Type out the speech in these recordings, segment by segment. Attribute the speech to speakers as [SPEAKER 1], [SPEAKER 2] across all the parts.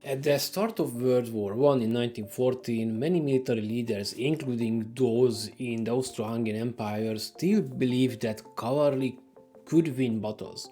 [SPEAKER 1] At the start of World War I in 1914, many military leaders, including those in the Austro-Hungarian Empire, still believed that cavalry could win battles.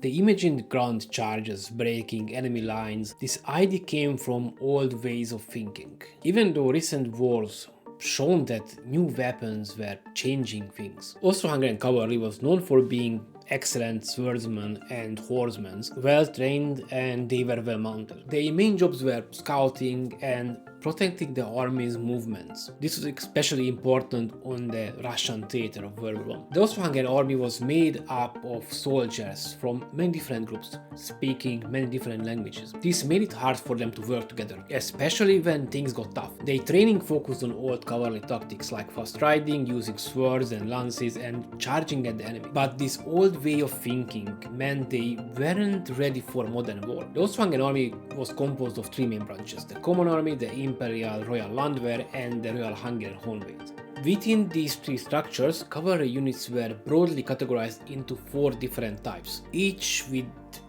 [SPEAKER 1] They imagined grand charges breaking enemy lines. This idea came from old ways of thinking. Even though recent wars shown that new weapons were changing things. Austro-Hungarian cavalry was known for being excellent swordsmen and horsemen, well trained, and they were well mounted. Their main jobs were scouting and protecting the army's movements. This was especially important on the Russian theater of World War I. The Austro-Hungarian army was made up of soldiers from many different groups, speaking many different languages. This made it hard for them to work together, especially when things got tough. Their training focused on old cavalry tactics like fast riding, using swords and lances, and charging at the enemy. But this old way of thinking meant they weren't ready for modern war. The Austro-Hungarian army was composed of three main branches: the Common Army, the Imperial Royal Landwehr, and the Royal Hungarian Hohenwald. Within these three structures, cavalry units were broadly categorized into four different types, each with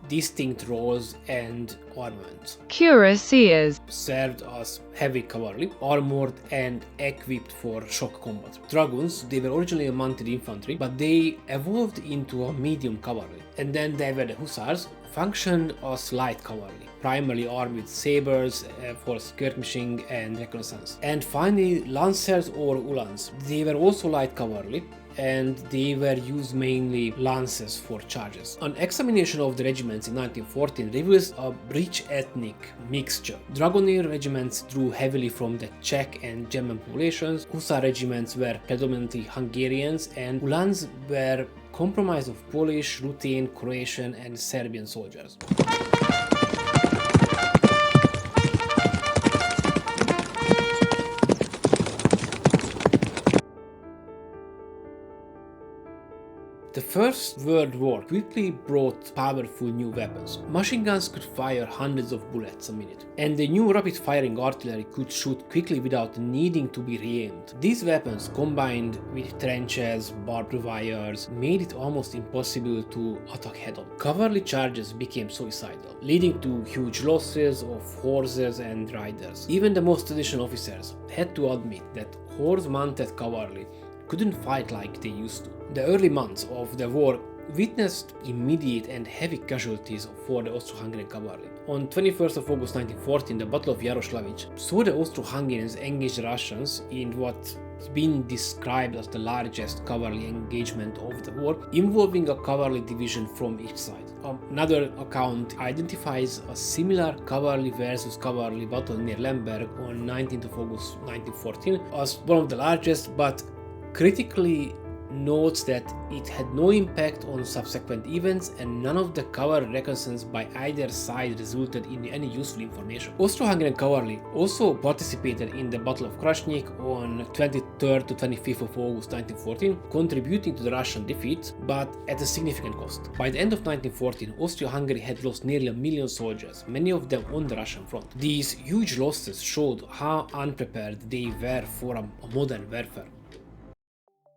[SPEAKER 1] distinct roles and armaments.
[SPEAKER 2] Cuirassiers
[SPEAKER 1] Served as heavy cavalry, armored and equipped for shock combat. Dragoons, they were originally a mounted infantry, but they evolved into a medium cavalry. And then there were the hussars, functioned as light cavalry, primarily armed with sabers for skirmishing and reconnaissance. And finally, lancers or uhlans. They were also light cavalry, and they were used mainly lances for charges. An examination of the regiments in 1914 reveals a rich ethnic mixture. Dragoner regiments drew heavily from the Czech and German populations, Hussar regiments were predominantly Hungarians, and Uhlans were comprised of Polish, Ruthenian, Croatian, and Serbian soldiers. The First World War quickly brought powerful new weapons. Machine guns could fire hundreds of bullets a minute, and the new rapid-firing artillery could shoot quickly without needing to be re-aimed. These weapons, combined with trenches, barbed wires, made it almost impossible to attack head-on. Cavalry charges became suicidal, leading to huge losses of horses and riders. Even the most traditional officers had to admit that horse-mounted cavalry couldn't fight like they used to. The early months of the war witnessed immediate and heavy casualties for the Austro-Hungarian cavalry. On 21st of August 1914, the Battle of Yaroslavich saw the Austro-Hungarians engage the Russians in what's been described as the largest cavalry engagement of the war, involving a cavalry division from each side. Another account identifies a similar cavalry versus cavalry battle near Lemberg on 19th of August 1914 as one of the largest, but critically notes that it had no impact on subsequent events and none of the cavalry reconnaissance by either side resulted in any useful information. Austro-Hungarian cavalry also participated in the Battle of Krasnyk on 23rd to 25th of August 1914, contributing to the Russian defeat, but at a significant cost. By the end of 1914, Austria-Hungary had lost nearly 1 million soldiers, many of them on the Russian front. These huge losses showed how unprepared they were for a modern warfare.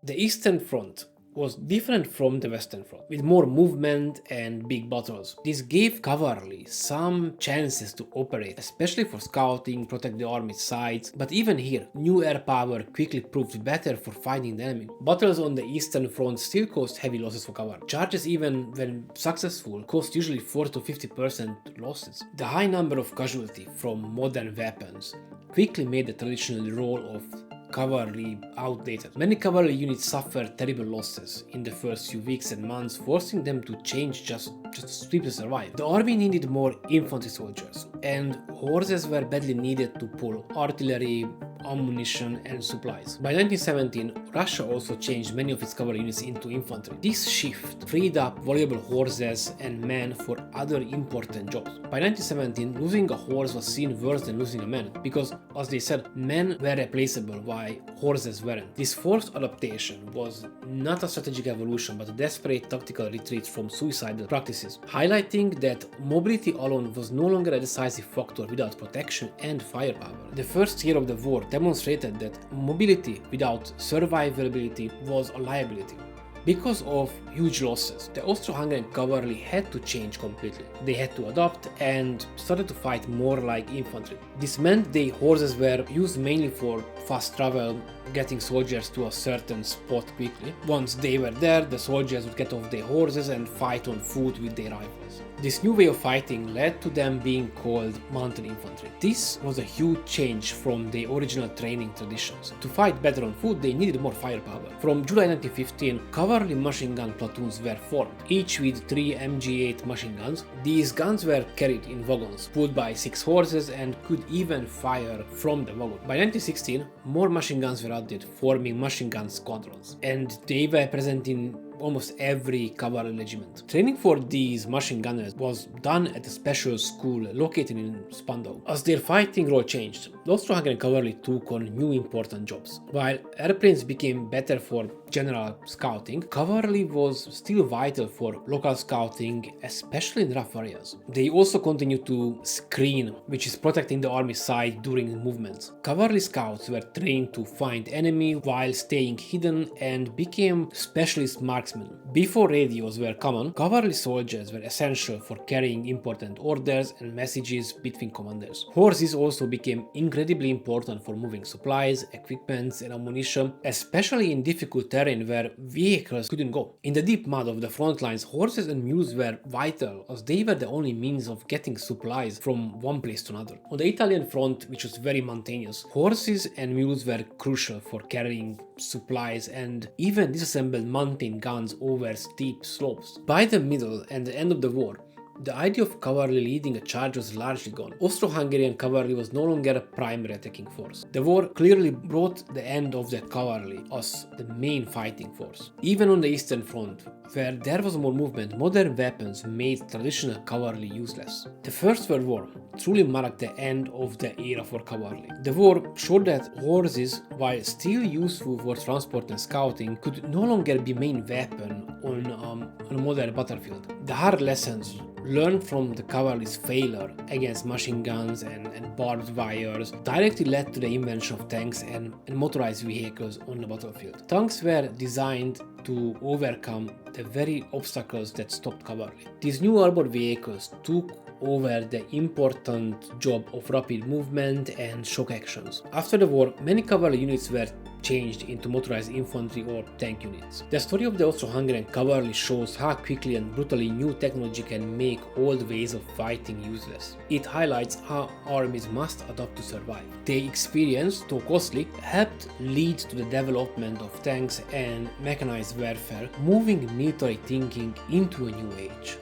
[SPEAKER 1] The Eastern Front was different from the Western Front, with more movement and big battles. This gave cavalry some chances to operate, especially for scouting, protect the army's sides, but even here, new air power quickly proved better for fighting the enemy. Battles on the Eastern Front still caused heavy losses for cavalry. Charges, even when successful, caused usually 40 to 50% losses. The high number of casualties from modern weapons quickly made the traditional role of cavalry outdated. Many cavalry units suffered terrible losses in the first few weeks and months, forcing them to change just to simply survive. The army needed more infantry soldiers, and horses were badly needed to pull artillery, ammunition, and supplies. By 1917, Russia also changed many of its cavalry units into infantry. This shift freed up valuable horses and men for other important jobs. By 1917, losing a horse was seen worse than losing a man, because, as they said, men were replaceable while horses weren't. This forced adaptation was not a strategic evolution but a desperate tactical retreat from suicidal practices, highlighting that mobility alone was no longer a decisive factor without protection and firepower. The first year of the war demonstrated that mobility without survivability was a liability. Because of huge losses, the Austro-Hungarian cavalry had to change completely. They had to adapt and started to fight more like infantry. This meant the horses were used mainly for fast travel, getting soldiers to a certain spot quickly. Once they were there, the soldiers would get off their horses and fight on foot with their rifles. This new way of fighting led to them being called mountain infantry. This was a huge change from the original training traditions. To fight better on foot, they needed more firepower. From July 1915, cavalry machine gun platoons were formed, each with 3 MG8 machine guns. These guns were carried in wagons, pulled by 6 horses, and could even fire from the wagon. By 1916, more machine guns were added, forming machine gun squadrons, and they were present in almost every cavalry regiment. Training for these machine gunners was done at a special school located in Spandau. As their fighting role changed, the Austro-Hungarian cavalry took on new important jobs. While airplanes became better for general scouting, cavalry was still vital for local scouting, especially in rough areas. They also continued to screen, which is protecting the army side during movements. Cavalry scouts were trained to find enemy while staying hidden and became specialist marksmen. Before radios were common, cavalry soldiers were essential for carrying important orders and messages between commanders. Horses also became incredibly important for moving supplies, equipment, and ammunition, especially in difficult terrain where vehicles couldn't go. In the deep mud of the front lines, horses and mules were vital as they were the only means of getting supplies from one place to another. On the Italian front, which was very mountainous, horses and mules were crucial for carrying supplies and even disassembled mountain guns over steep slopes. By the middle and the end of the war, the idea of cavalry leading a charge was largely gone. Austro-Hungarian cavalry was no longer a primary attacking force. The war clearly brought the end of the cavalry as the main fighting force. Even on the Eastern Front, where there was more movement, modern weapons made traditional cavalry useless. The First World War truly marked the end of the era for cavalry. The war showed that horses, while still useful for transport and scouting, could no longer be main weapon on a modern battlefield. The hard lessons learned from the cavalry's failure against machine guns and barbed wires directly led to the invention of tanks and motorized vehicles on the battlefield. Tanks were designed to overcome the very obstacles that stopped cavalry. These new armored vehicles took over the important job of rapid movement and shock actions. After the war, many cavalry units were changed into motorized infantry or tank units. The story of the Austro-Hungarian cavalry shows how quickly and brutally new technology can make old ways of fighting useless. It highlights how armies must adapt to survive. The experience, though costly, helped lead to the development of tanks and mechanized warfare, moving military thinking into a new age.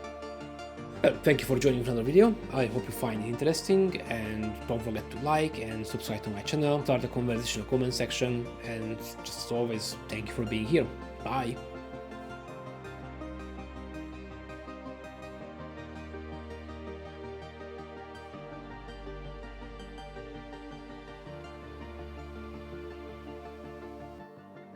[SPEAKER 1] Thank you for joining for another video. I hope you find it interesting, and don't forget to like and subscribe to my channel, start a conversation in the comment section, and just as always, thank you for being here. Bye!